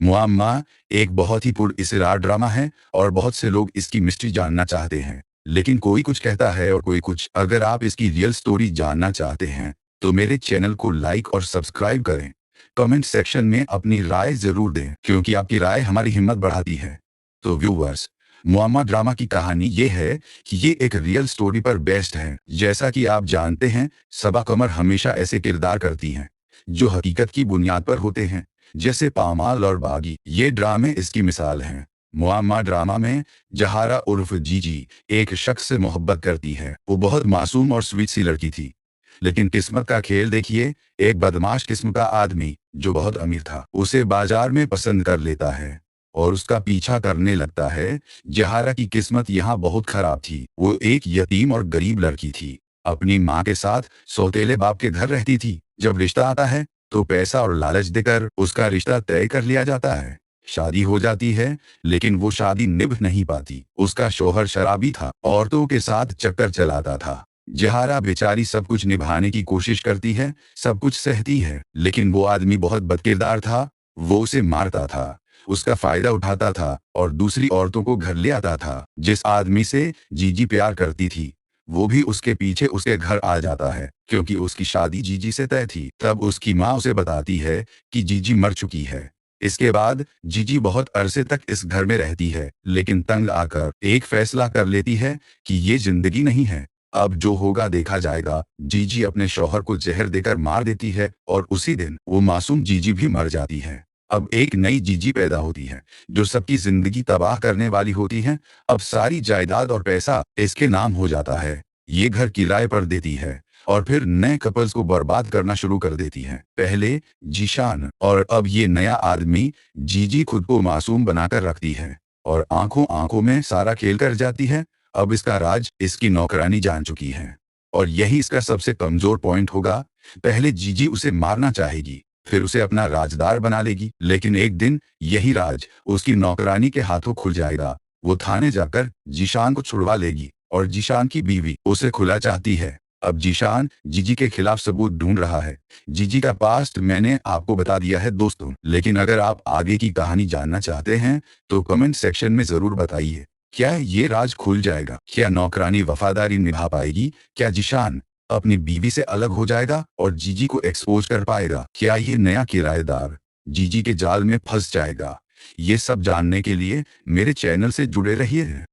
मुआम्मा एक बहुत ही पुरअसरार ड्रामा है और बहुत से लोग इसकी मिस्ट्री जानना चाहते हैं। लेकिन कोई कुछ कहता है और कोई कुछ। अगर आप इसकी रियल स्टोरी जानना चाहते हैं तो मेरे चैनल को लाइक और सब्सक्राइब करें। कमेंट सेक्शन में अपनी राय जरूर दें क्योंकि आपकी राय हमारी हिम्मत बढ़ाती है। तो व्यूवर्स, मुआम्मा ड्रामा की कहानी ये है कि ये एक रियल स्टोरी पर बेस्ड है। जैसा कि आप जानते हैं, सबा कमर हमेशा ऐसे किरदार करती हैं जो हकीकत की बुनियाद पर होते हैं, जैसे पामाल और बागी। ये ड्रामे इसकी मिसाल हैं। मुआम्मा ड्रामा में जहारा उर्फ जीजी एक शख्स से मोहब्बत करती है। वो बहुत मासूम और स्वीट सी लड़की थी, लेकिन किस्मत का खेल देखिए। एक बदमाश किस्म का आदमी जो बहुत अमीर था उसे बाजार में पसंद कर लेता है और उसका पीछा करने लगता है। जहारा की किस्मत यहाँ बहुत खराब थी। वो एक यतीम और गरीब लड़की थी। अपनी माँ के साथ सौतेले बाप के घर रहती थी। जब रिश्ता आता है तो पैसा और लालच देकर उसका रिश्ता तय कर लिया जाता है। शादी हो जाती है, लेकिन वो शादी निभ नहीं पाती। उसका शौहर शराबी था, औरतों के साथ चक्कर चलाता था। जहारा बेचारी सब कुछ निभाने की कोशिश करती है, सब कुछ सहती है, लेकिन वो आदमी बहुत बदकिरदार था। वो उसे मारता था, उसका फायदा उठाता था और दूसरी औरतों को घर ले आता था। जिस आदमी से जीजी प्यार करती थी वो भी उसके पीछे उसके घर आ जाता है, क्योंकि उसकी शादी जीजी से तय थी। तब उसकी माँ उसे बताती है कि जीजी मर चुकी है। इसके बाद जीजी बहुत अरसे तक इस घर में रहती है, लेकिन तंग आकर एक फैसला कर लेती है कि ये जिंदगी नहीं है, अब जो होगा देखा जाएगा। जीजी अपने शौहर को जहर देकर मार देती है और उसी दिन वो मासूम जीजी भी मर जाती है। अब एक नई जीजी पैदा होती है जो सबकी जिंदगी तबाह करने वाली होती है। अब सारी जायदाद और पैसा इसके नाम हो जाता है। ये घर किराए पर देती है और फिर नए कपल्स को बर्बाद करना शुरू कर देती है। पहले जीशान और अब ये नया आदमी। जीजी खुद को मासूम बनाकर रखती है और आंखों आंखों में सारा खेल कर जाती है। अब इसका राज इसकी नौकरानी जान चुकी है और यही इसका सबसे कमजोर पॉइंट होगा। पहले जीजी उसे मारना चाहेगी, फिर उसे अपना राजदार बना लेगी, लेकिन एक दिन यही राज उसकी नौकरानी के हाथों खुल जाएगा। वो थाने जाकर जीशान को छुड़वा लेगी और जीशान की बीवी उसे खुला चाहती है। अब जीशान जीजी के खिलाफ सबूत ढूंढ रहा है। जीजी का पास्ट मैंने आपको बता दिया है दोस्तों, लेकिन अगर आप आगे की कहानी जानना चाहते हैं तो कमेंट सेक्शन में जरूर बताइए। क्या ये राज खुल जाएगा? क्या नौकरानी वफादारी निभा पाएगी? क्या जीशान अपनी बीवी से अलग हो जाएगा और जीजी को एक्सपोज कर पाएगा? क्या ये नया किराएदार जीजी के जाल में फंस जाएगा? ये सब जानने के लिए मेरे चैनल से जुड़े रहिए।